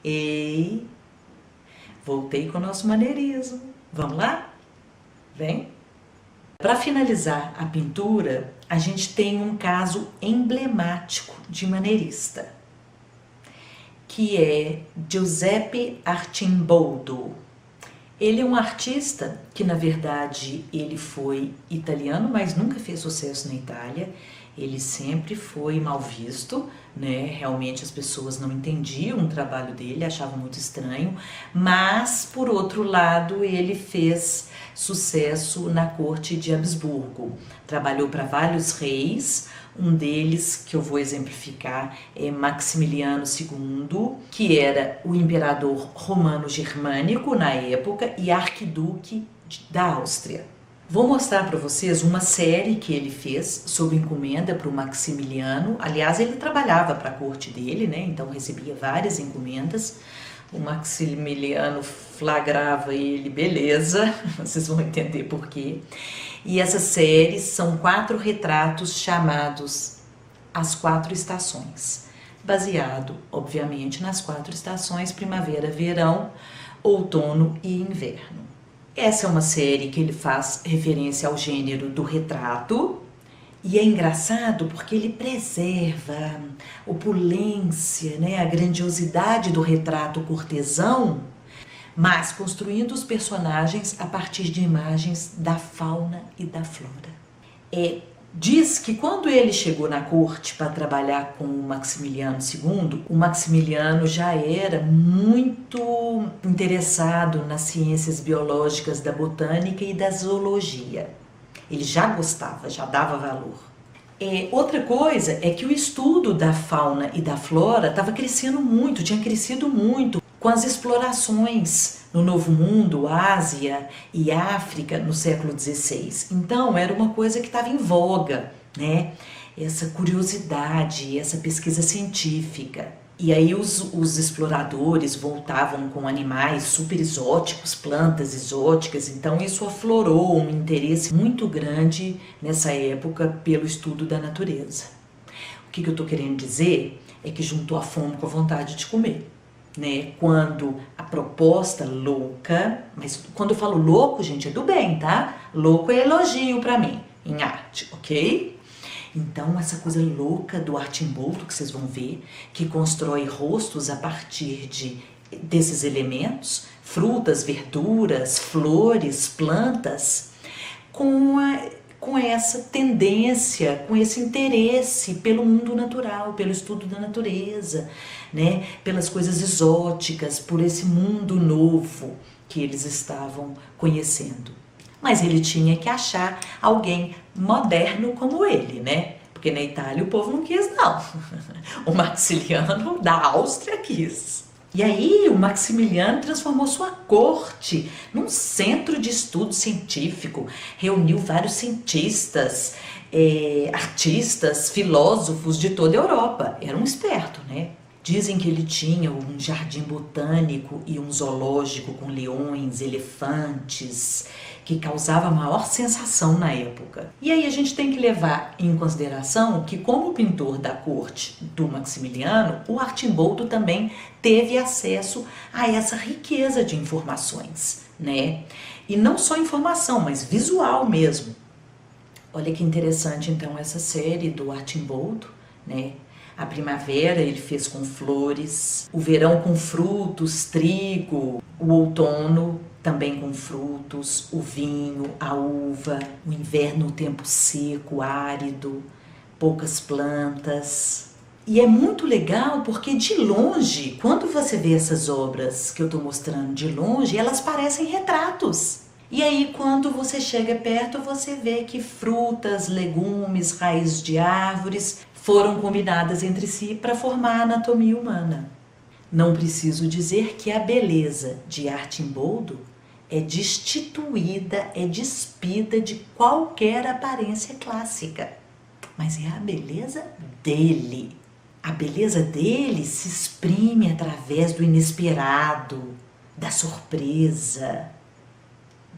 Ei, voltei com o nosso maneirismo. Vamos lá? Vem! Para finalizar a pintura, a gente tem um caso emblemático de maneirista, que é Giuseppe Arcimboldo. Ele é um artista que, na verdade, ele foi italiano, mas nunca fez sucesso na Itália. Ele sempre foi mal visto, né? Realmente as pessoas não entendiam o trabalho dele, achavam muito estranho. Mas, por outro lado, ele fez sucesso na corte de Habsburgo. Trabalhou para vários reis. Um deles, que eu vou exemplificar, é Maximiliano II, que era o imperador romano-germânico na época e arquiduque da Áustria. Vou mostrar para vocês uma série que ele fez sob encomenda para o Maximiliano. Aliás, ele trabalhava para a corte dele, né? Então recebia várias encomendas. O Maximiliano flagrava ele, beleza, vocês vão entender por quê. E essas séries são 4 retratos chamados As 4 Estações, baseado, obviamente, nas 4 estações, primavera, verão, outono e inverno. Essa é uma série que ele faz referência ao gênero do retrato, e é engraçado porque ele preserva a opulência, né, a grandiosidade do retrato cortesão, mas construindo os personagens a partir de imagens da fauna e da flora. Diz que quando ele chegou na corte para trabalhar com o Maximiliano II, o Maximiliano já era muito interessado nas ciências biológicas da botânica e da zoologia. Ele já gostava, já dava valor. Outra coisa é que o estudo da fauna e da flora estava crescendo muito, tinha crescido muito com as explorações no Novo Mundo, Ásia e África no século XVI. Então era uma coisa que estava em voga, né? Essa curiosidade, essa pesquisa científica. E aí os exploradores voltavam com animais super exóticos, plantas exóticas, então isso aflorou um interesse muito grande nessa época pelo estudo da natureza. O que eu estou querendo dizer é que juntou a fome com a vontade de comer, né? Quando a proposta louca, mas quando eu falo louco, gente, é do bem, tá? Louco é elogio para mim, em arte, ok? Então, essa coisa louca do Arcimboldo que vocês vão ver, que constrói rostos a partir desses elementos, frutas, verduras, flores, plantas, com essa tendência, com esse interesse pelo mundo natural, pelo estudo da natureza, né? Pelas coisas exóticas, por esse mundo novo que eles estavam conhecendo. Mas ele tinha que achar alguém moderno como ele, né? Porque na Itália o povo não quis, não. O Maximiliano da Áustria quis. E aí o Maximiliano transformou sua corte num centro de estudo científico, reuniu vários cientistas, artistas, filósofos de toda a Europa. Era um esperto, né? Dizem que ele tinha um jardim botânico e um zoológico com leões, elefantes, que causava a maior sensação na época. E aí a gente tem que levar em consideração que, como pintor da corte do Maximiliano, o Arcimboldo também teve acesso a essa riqueza de informações, né? E não só informação, mas visual mesmo. Olha que interessante então essa série do Arcimboldo, né? A primavera ele fez com flores, o verão com frutos, trigo, o outono também com frutos, o vinho, a uva, o inverno, o tempo seco, árido, poucas plantas. E é muito legal porque de longe, quando você vê essas obras que eu estou mostrando de longe, elas parecem retratos. E aí quando você chega perto, você vê que frutas, legumes, raízes de árvores foram combinadas entre si para formar a anatomia humana. Não preciso dizer que a beleza de Arcimboldo é destituída, é despida de qualquer aparência clássica. Mas é a beleza dele. A beleza dele se exprime através do inesperado, da surpresa,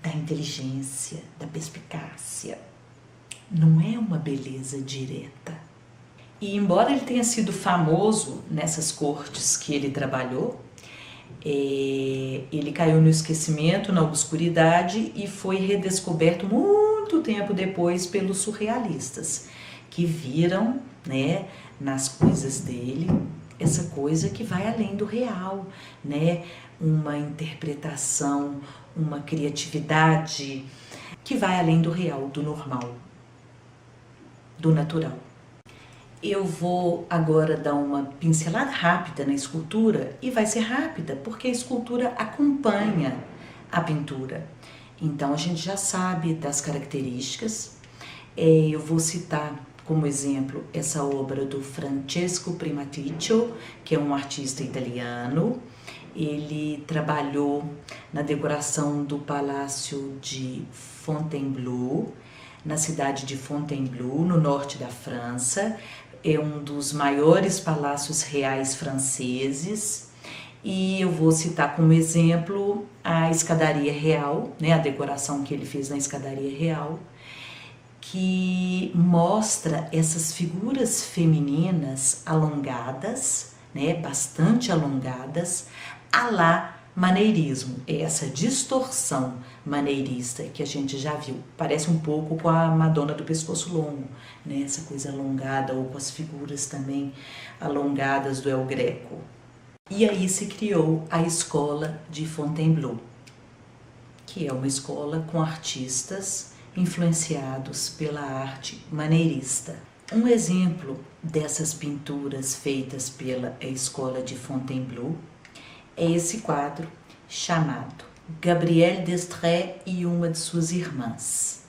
da inteligência, da perspicácia. Não é uma beleza direta. E embora ele tenha sido famoso nessas cortes que ele trabalhou, Ele caiu no esquecimento, na obscuridade e foi redescoberto muito tempo depois pelos surrealistas, que viram, né, nas coisas dele essa coisa que vai além do real, né, uma interpretação, uma criatividade que vai além do real, do normal, do natural. Eu vou agora dar uma pincelada rápida na escultura e vai ser rápida porque a escultura acompanha a pintura. Então a gente já sabe das características. Eu vou citar como exemplo essa obra do Francesco Primaticcio, que é um artista italiano. Ele trabalhou na decoração do Palácio de Fontainebleau, na cidade de Fontainebleau, no norte da França. É um dos maiores palácios reais franceses. E eu vou citar como exemplo a Escadaria Real, né, a decoração que ele fez na Escadaria Real, que mostra essas figuras femininas alongadas, né, bastante alongadas, à la maneirismo, é essa distorção maneirista que a gente já viu. Parece um pouco com a Madonna do pescoço longo, né, essa coisa alongada, ou com as figuras também alongadas do El Greco. E aí se criou a escola de Fontainebleau, que é uma escola com artistas influenciados pela arte maneirista. Um exemplo dessas pinturas feitas pela escola de Fontainebleau é esse quadro chamado Gabrielle d'Estrées e uma de suas irmãs,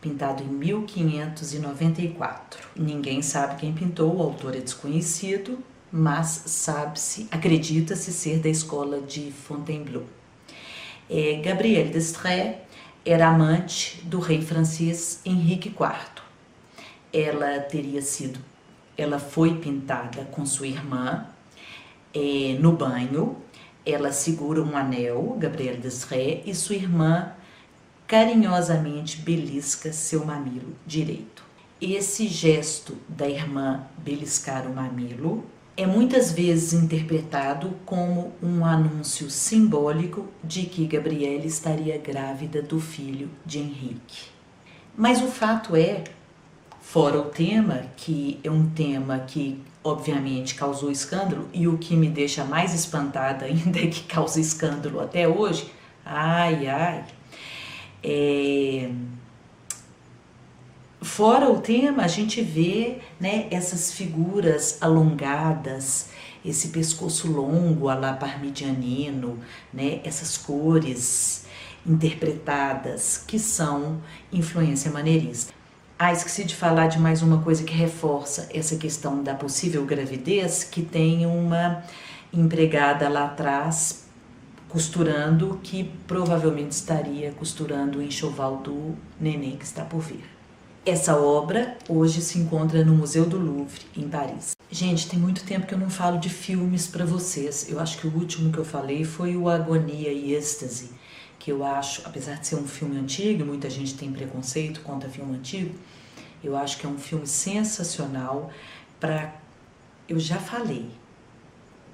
pintado em 1594. Ninguém sabe quem pintou, o autor é desconhecido, mas sabe-se, acredita-se ser da escola de Fontainebleau. Gabrielle d'Estrées era amante do rei francês Henrique IV. Ela foi pintada com sua irmã no banho. Ela segura um anel, Gabrielle d'Estrées, e sua irmã carinhosamente belisca seu mamilo direito. Esse gesto da irmã beliscar o mamilo é muitas vezes interpretado como um anúncio simbólico de que Gabrielle estaria grávida do filho de Henrique. Mas o fato é, fora o tema, que é um tema que obviamente causou escândalo, e o que me deixa mais espantada ainda é que causa escândalo até hoje, fora o tema, a gente vê, né, essas figuras alongadas, esse pescoço longo à la parmigianino, né, essas cores interpretadas que são influência maneirista. Esqueci de falar de mais uma coisa que reforça essa questão da possível gravidez, que tem uma empregada lá atrás costurando, que provavelmente estaria costurando o enxoval do neném que está por vir. Essa obra hoje se encontra no Museu do Louvre, em Paris. Gente, tem muito tempo que eu não falo de filmes para vocês. Eu acho que o último que eu falei foi o Agonia e Êxtase, que eu acho, apesar de ser um filme antigo, muita gente tem preconceito contra filme antigo, eu acho que é um filme sensacional eu já falei,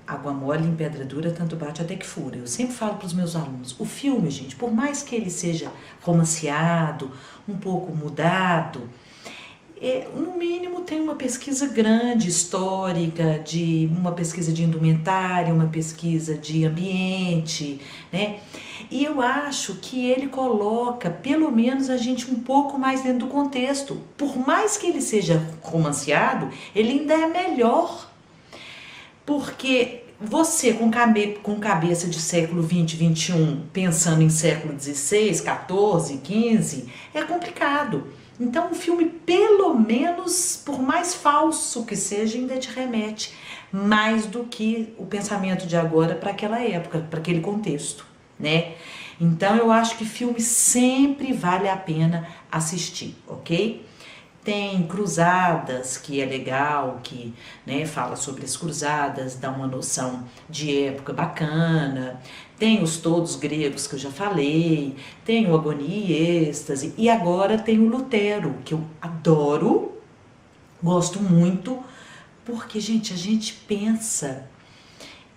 água mole em pedra dura, tanto bate até que fura. Eu sempre falo para os meus alunos, o filme, gente, por mais que ele seja romanceado, um pouco mudado, no mínimo tem uma pesquisa grande, histórica, uma pesquisa de indumentária, uma pesquisa de ambiente, né? E eu acho que ele coloca, pelo menos, a gente um pouco mais dentro do contexto. Por mais que ele seja romanceado, ele ainda é melhor. Porque você, com cabeça de século XX, XXI, pensando em século XVI, XIV, XV, é complicado. Então, o filme, pelo menos, por mais falso que seja, ainda te remete mais do que o pensamento de agora para aquela época, para aquele contexto, né? Então, eu acho que filme sempre vale a pena assistir, ok? Tem Cruzadas, que é legal, que, né, fala sobre as cruzadas, dá uma noção de época bacana. Tem os todos gregos que eu já falei, tem o Agonia e Êxtase, e agora tem o Lutero, que eu adoro, gosto muito, porque, gente, a gente pensa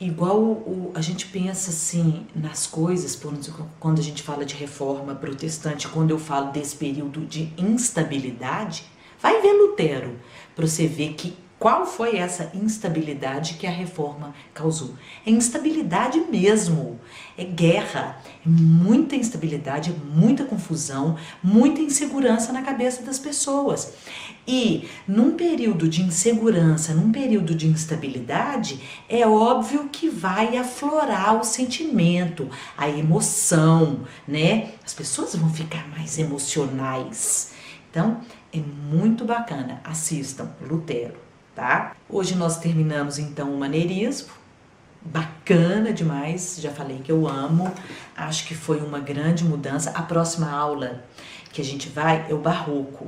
Igual a gente pensa assim nas coisas, quando a gente fala de reforma protestante, quando eu falo desse período de instabilidade, vai ver Lutero para você ver qual foi essa instabilidade que a reforma causou. É instabilidade mesmo, é guerra, é muita instabilidade, é muita confusão, muita insegurança na cabeça das pessoas. E num período de insegurança, num período de instabilidade, é óbvio que vai aflorar o sentimento, a emoção, né? As pessoas vão ficar mais emocionais. Então, é muito bacana. Assistam Lutero, tá? Hoje nós terminamos então o maneirismo. Bacana demais, já falei que eu amo. Acho que foi uma grande mudança. A próxima aula que a gente vai é o barroco.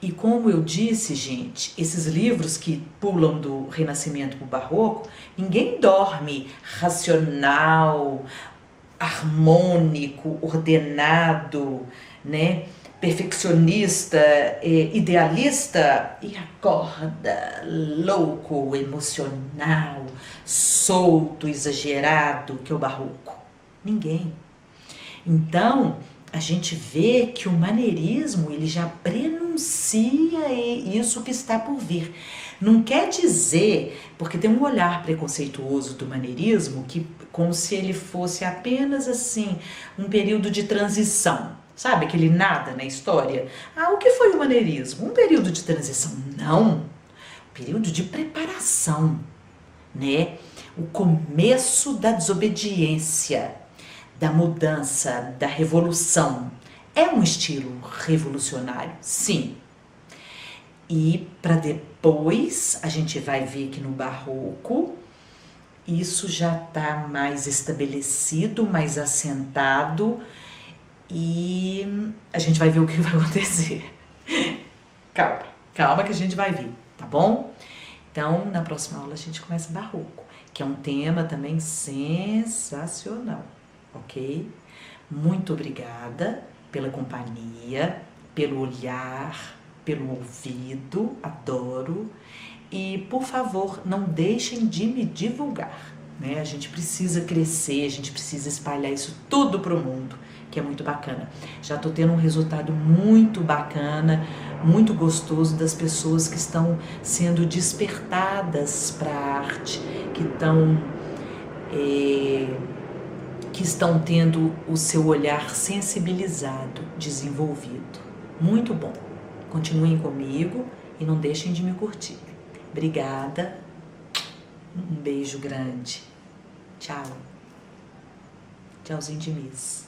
E como eu disse, gente, esses livros que pulam do Renascimento para o Barroco, ninguém dorme racional, harmônico, ordenado, né? Perfeccionista, idealista e acorda louco, emocional, solto, exagerado, que é o Barroco. Ninguém. Então, a gente vê que o maneirismo ele já prenuncia isso que está por vir. Não quer dizer, porque tem um olhar preconceituoso do maneirismo, que como se ele fosse apenas assim, um período de transição. Sabe aquele nada na história? Ah, o que foi o maneirismo? Um período de transição? Não, um período de preparação, né? O começo da desobediência, da mudança, da revolução. É um estilo revolucionário, sim. E para depois a gente vai ver que no Barroco isso já está mais estabelecido, mais assentado e a gente vai ver o que vai acontecer. Calma, calma que a gente vai ver, tá bom? Então, na próxima aula a gente começa Barroco, que é um tema também sensacional. Ok? Muito obrigada pela companhia, pelo olhar, pelo ouvido, adoro. E, por favor, não deixem de me divulgar, né? A gente precisa crescer, a gente precisa espalhar isso tudo para o mundo, que é muito bacana. Já estou tendo um resultado muito bacana, muito gostoso das pessoas que estão sendo despertadas para a arte, que estão tendo o seu olhar sensibilizado, desenvolvido. Muito bom. Continuem comigo e não deixem de me curtir. Obrigada. Um beijo grande. Tchau. Tchauzinho de Miss.